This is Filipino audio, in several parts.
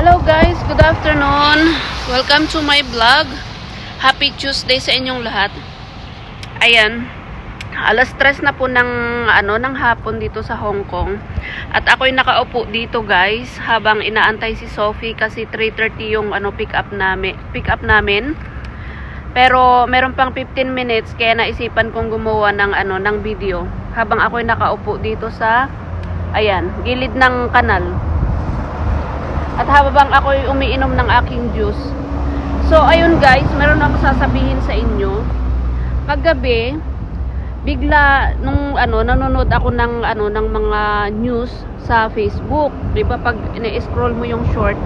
Hello guys, good afternoon. Welcome to my vlog. Happy Tuesday sa inyong lahat. Ayan, alas 3 na po ng hapon dito sa Hong Kong. At ako'y nakaupo dito guys habang inaantay si Sophie kasi 3:30 yung pick up namin. Pero meron pang 15 minutes kaya naisipan kong gumawa ng video habang ako'y nakaupo dito sa gilid ng kanal. At habang ako'y umiinom ng aking juice. So, ayun guys, meron ako sasabihin sa inyo. Paggabi, bigla nanonood ako ng mga news sa Facebook. 'Di ba pag ina-scroll mo yung short,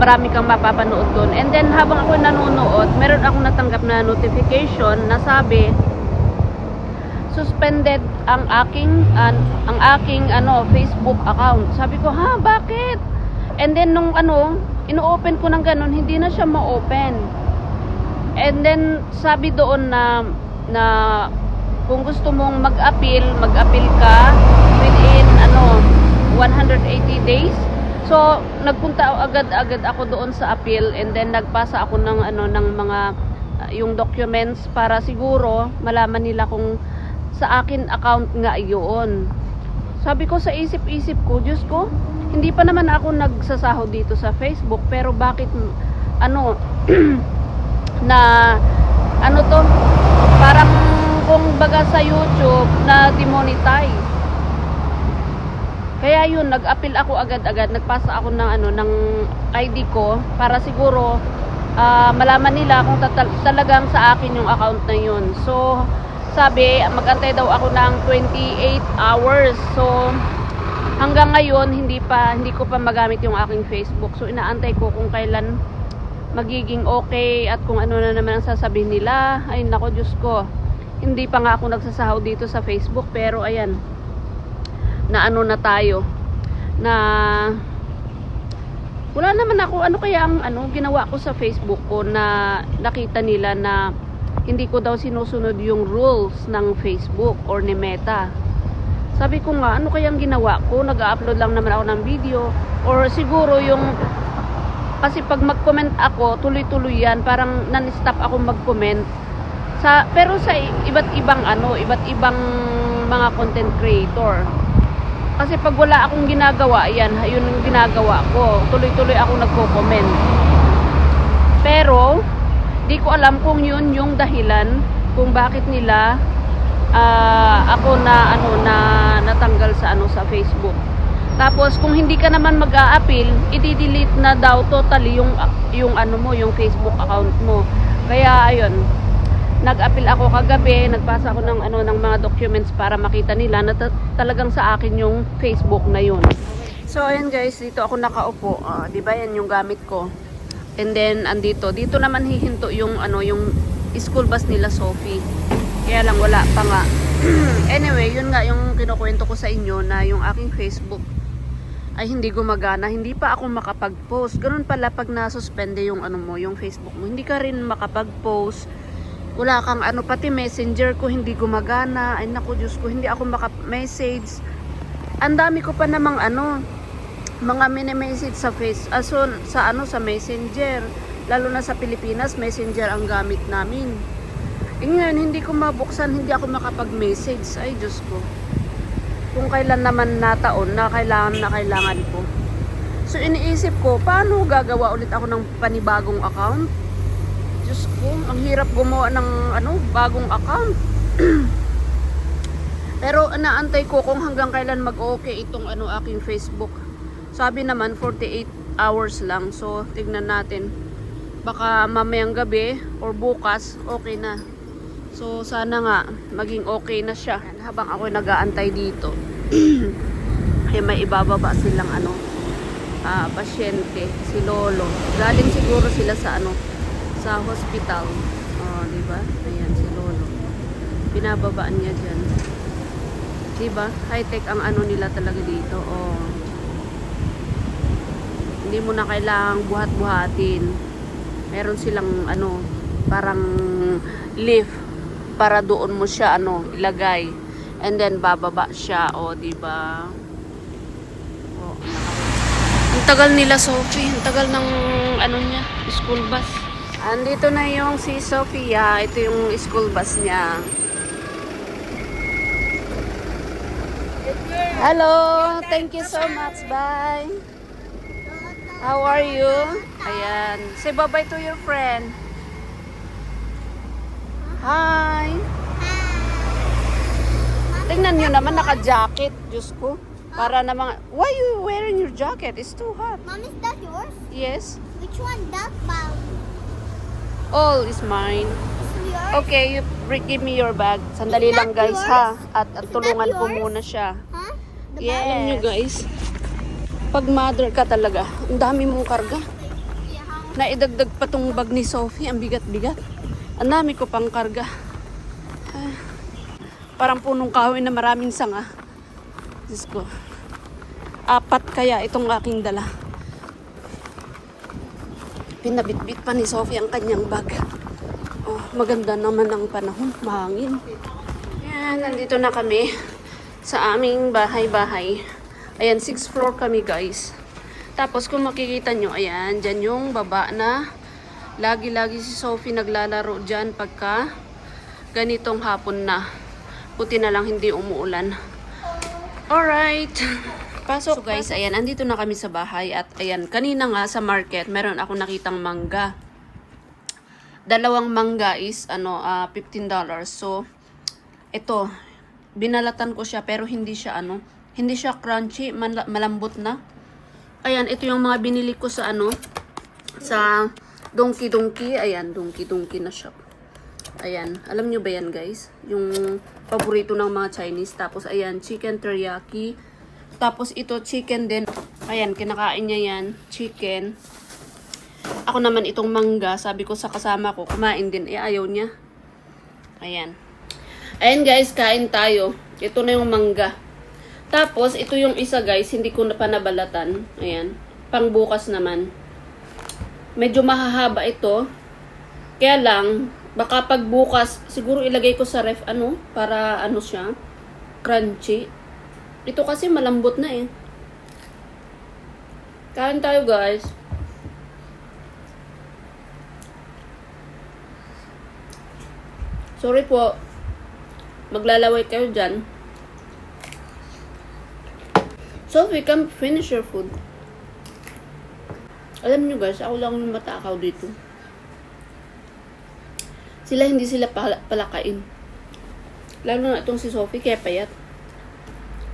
marami kang mapapanood doon. And then habang ako nanonood, meron akong natanggap na notification na sabi suspended ang aking Facebook account. Sabi ko, "Ha, bakit?" And then nung ino-open ko ng ganun, hindi na siya ma-open. And then sabi doon na kung gusto mong mag-appeal ka within 180 days. So nagpunta agad ako doon sa appeal and then nagpasa ako ng mga yung documents para siguro malaman nila kung sa akin account nga iyon. Sabi ko sa isip-isip ko, Diyos ko, hindi pa naman ako nagsasahod dito sa Facebook, pero bakit parang kung baga sa YouTube na demonetize. Kaya yun, nag-appeal ako agad-agad, nagpasa ako ng ID ko para siguro malaman nila kung talagang sa akin yung account na yun. So sabi, magantay daw ako ng 28 hours. So hanggang ngayon hindi ko pa magamit yung aking Facebook. So inaantay ko kung kailan magiging okay at kung ano na naman ang sasabihin nila. Ay nako, Diyos ko, hindi pa nga ako nagsasahod dito sa Facebook, pero ayan, na tayo na wala naman ako. Ano kaya ang ginawa ko sa Facebook ko na nakita nila na hindi ko daw sinusunod yung rules ng Facebook or ni Meta. Sabi ko nga, ano kayang ginawa ko? Nag-upload lang naman ako ng video. Or siguro kasi pag mag-comment ako, tuloy-tuloy yan. Parang non-stop ako mag-comment. Pero sa iba't ibang mga content creator. Kasi pag wala akong ginagawa, yun yung ginagawa ko. Tuloy-tuloy ako nagko-comment. Pero di ko alam kung yun yung dahilan kung bakit nila ako natanggal sa Facebook. Tapos kung hindi ka naman mag-a-appeal, i-delete na daw totally yung Facebook account mo. Kaya ayun, nag-appeal ako kagabi, nagpasa ako ng mga documents para makita nila na talagang sa akin yung Facebook na yun. So ayun guys, dito ako nakaupo. 'Di ba yan yung gamit ko? And then dito naman hihinto yung school bus nila Sophie. Kaya lang wala pa nga. Anyway, yun nga yung kinukwento ko sa inyo na yung aking Facebook ay hindi gumagana, hindi pa ako makapag-post. Ganun pala pag na-suspende yung yung Facebook mo, hindi ka rin makapag-post. Wala kang pati Messenger ko hindi gumagana. Ay naku, Diyos ko, hindi ako maka-message. Ang dami ko pa namang mga mini-message sa sa Messenger. Lalo na sa Pilipinas, Messenger ang gamit namin. Ngayon, hindi ko mabuksan, hindi ako makapag-message. Ay, Diyos ko. Kung kailan naman na taon na kailangan ko. So, iniisip ko, paano gagawa ulit ako ng panibagong account? Diyos ko, ang hirap gumawa ng bagong account. Pero, naantay ko kung hanggang kailan mag-okay itong aking Facebook. Sabi naman 48 hours lang. So tignan natin. Baka mamayang gabi or bukas okay na. So sana nga maging okay na siya. Habang ako nag-aantay dito. Ay may ibababa silang pasyente, si Lolo. Galing siguro sila sa sa hospital. Oh, di ba? Ayan si Lolo. Binababaan niya diyan. Di ba? High-tech ang nila talaga dito. Oh. Hindi mo na kailangang buhat-buhatin. Meron silang parang lift para doon mo siya ilagay. And then bababa siya, di ba? Oh, tagal nila, Sophie. Ang tagal ng ano niya, school bus. Andito na yung si Sophia. Ito yung school bus niya. Hello. Thank you so much. Bye. How are you? Ayan. Say bye-bye to your friend. Hi. Tingnan nyo naman, naka-jacket. Diyos ko. Para namang, why you wearing your jacket? It's too hot. Mom, is that yours? Yes. Which one? That bag. All is mine. Is yours? Okay, you give me your bag. Sandali Is lang that guys yours? ha. At Is tulungan that ko yours? muna siya. Huh? The Yeah. bag? Alam nyo guys, pag mother ka talaga, ang dami mong karga. Naidagdag pa tong bag ni Sophie, ang bigat-bigat. Ang dami ko pang karga. Ah, parang punong kahoy na maraming sanga. Diyos ko. 4 kaya itong aking dala. Pinabitbit pa ni Sophie ang kanyang bag. Oh, maganda naman ang panahon. Mahangin. Yan, nandito na kami sa aming bahay-bahay. Ayan, 6th floor kami guys. Tapos kung makikita nyo, ayan, dyan yung baba na lagi-lagi si Sophie naglalaro dyan pagka ganitong hapon na. Puti na lang hindi umuulan. Alright. Pasok guys, ayan, andito na kami sa bahay at ayan, kanina nga sa market, meron ako nakitang mangga. Dalawang mangga is $15. So, ito, binalatan ko siya pero hindi siya hindi siya crunchy, malambot na. Ayan, ito yung mga binili ko sa sa Donkey Donkey. Ayan, Donkey Donkey na shop. Ayan, alam nyo ba yan guys? Yung paborito ng mga Chinese. Tapos ayan, chicken teriyaki. Tapos ito chicken din. Ayan, kinakain niya yan, chicken. Ako naman itong mangga, sabi ko sa kasama ko, kumain din. Ayaw niya. Ayan. Ayan guys, kain tayo. Ito na yung mangga. Tapos, ito yung isa guys, hindi ko na pa nabalatan. Ayan. Pangbukas naman. Medyo mahahaba ito. Kaya lang, baka pagbukas, siguro ilagay ko sa ref, para siya, crunchy. Ito kasi malambot na eh. Kain tayo guys. Sorry po. Maglalaway kayo dyan. Sophie, come finish your food. Alam nyo guys, ako lang yung matakaw dito. Hindi sila palakain. Lalo na itong si Sophie, kaya payat.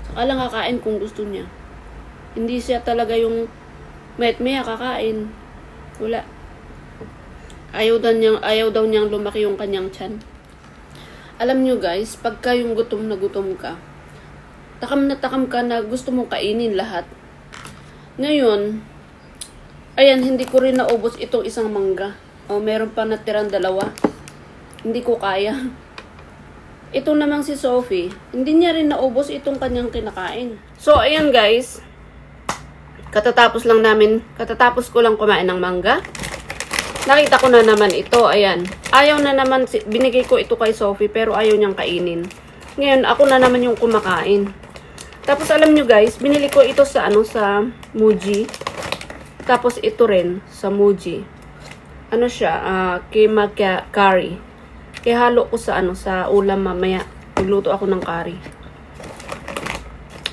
Saka lang kakain kung gusto niya. Hindi siya talaga yung mayat-maya kakain. Wala. Ayaw daw niyang lumaki yung kanyang tiyan. Alam nyo guys, pagka yung gutom na gutom ka, takam ka na gusto mong kainin lahat. Ngayon, ayan, hindi ko rin naubos itong isang mangga. Meron pa natirang 2. Hindi ko kaya. Ito namang si Sophie, hindi niya rin naubos itong kanyang kinakain. So, ayan guys. Katatapos ko lang kumain ng mangga. Nakita ko na naman ito, ayan. Ayaw na naman, binigay ko ito kay Sophie, pero ayaw niyang kainin. Ngayon, ako na naman yung kumakain. Tapos, alam nyo guys, binili ko ito sa Muji. Tapos, ito rin, sa Muji. Keema curry. Kaya halo ko sa sa ulam mamaya. Magluto ako ng curry.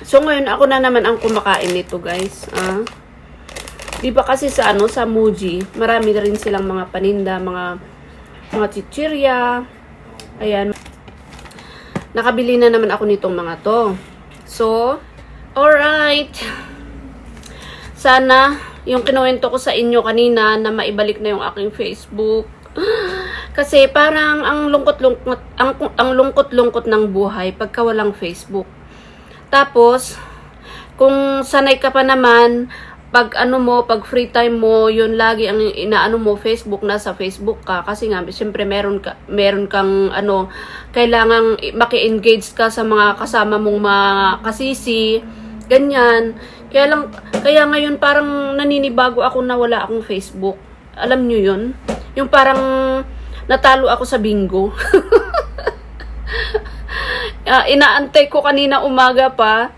So ngayon ako na naman ang kumakain nito, guys. Di ba kasi sa sa Muji, marami na rin silang mga paninda, mga chichirya. Ayan. Nakabili na naman ako nitong mga to. So, alright. Sana yung kinuwento ko sa inyo kanina na maibalik na yung aking Facebook. Kasi parang ang lungkot-lungkot ng buhay pagka walang Facebook. Tapos kung sanay ka pa naman pag pag free time mo, yun lagi ang inaano mo, Facebook, nasa Facebook ka kasi nga siyempre meron kang kailangang maki-engage ka sa mga kasama mong mga kasisi, ganyan. Kaya ngayon parang naninibago ako na wala akong Facebook. Alam nyo yun? Yung parang natalo ako sa bingo. Inaantay ko kanina umaga pa.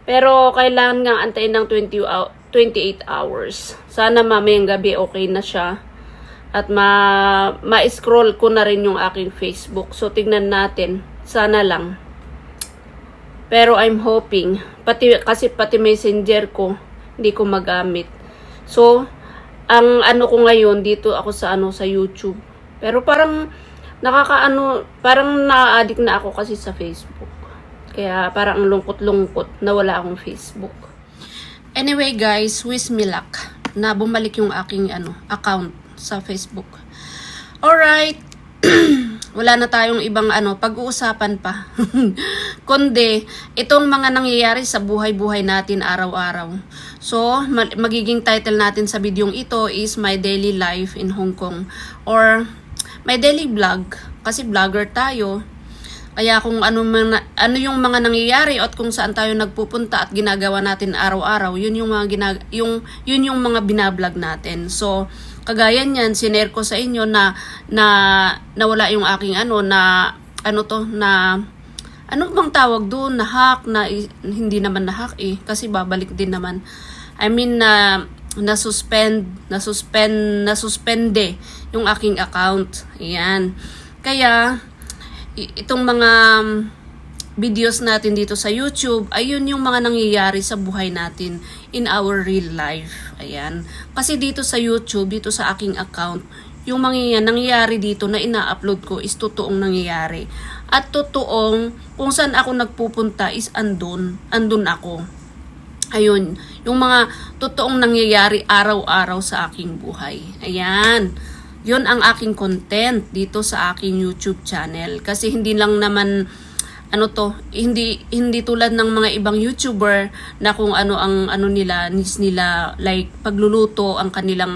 Pero kailangan nga antayin ng 24 28 hours. Sana mamayang gabi okay na siya. At ma-scroll ko na rin yung aking Facebook. So, tignan natin. Sana lang. Pero I'm hoping. Kasi pati messenger ko, hindi ko magamit. So, ang ano ko ngayon, dito ako sa YouTube. Pero parang parang na-addict na ako kasi sa Facebook. Kaya parang ang lungkot-lungkot na wala akong Facebook. Anyway guys, wish me luck na bumalik yung aking account sa Facebook. Alright. Wala na tayong ibang pag-uusapan pa. Kundi, itong mga nangyayari sa buhay-buhay natin araw-araw. So, magiging title natin sa videong ito is My Daily Life in Hong Kong. Or, my daily vlog. Kasi vlogger tayo. Kaya kung ano yung mga nangyayari at kung saan tayo nagpupunta at ginagawa natin araw-araw, yun yung mga binablog natin. So, kagaya niyan, sinare ko sa inyo na wala yung aking ano bang tawag doon, na hack, hindi naman na hack kasi babalik din naman. I mean, nasuspende yung aking account. Ayan. Kaya, itong mga videos natin dito sa YouTube, ayun yung mga nangyayari sa buhay natin in our real life. Ayan. Kasi dito sa YouTube, dito sa aking account, yung mga nangyayari dito na ina-upload ko is totoong nangyayari. At totoong kung saan ako nagpupunta is andun ako. Ayun, yung mga totoong nangyayari araw-araw sa aking buhay. Ayan. Yun ang aking content dito sa aking YouTube channel. Kasi hindi lang naman hindi tulad ng mga ibang YouTuber na kung ang nila, needs nila, like pagluluto ang kanilang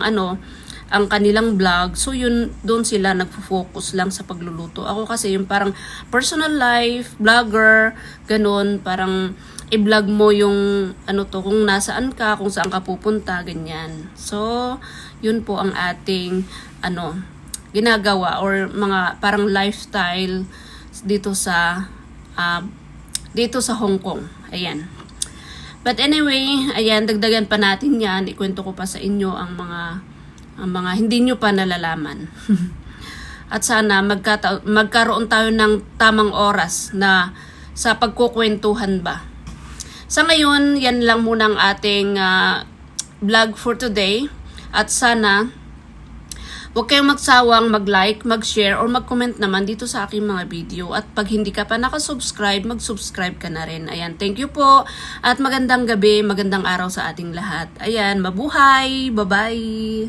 vlog. So yun, doon sila nagfo-focus lang sa pagluluto. Ako kasi yung parang personal life, vlogger, ganun, parang i-vlog mo yung kung nasaan ka, kung saan ka pupunta, ganyan. So, yun po ang ating ginagawa or mga parang lifestyle dito sa Hong Kong. Ayan. But anyway, ayan, dagdagan pa natin 'yan. Ikwento ko pa sa inyo ang mga hindi nyo pa nalalaman. At sana magkaroon tayo ng tamang oras na sa pagkukwentuhan ba. Sa ngayon, yan lang muna ang ating vlog for today. At sana huwag kayong magsawang mag-like, mag-share, or mag-comment naman dito sa aking mga video. At pag hindi ka pa nakasubscribe, mag-subscribe ka na rin. Ayan, thank you po. At magandang gabi, magandang araw sa ating lahat. Ayan, mabuhay! Bye-bye!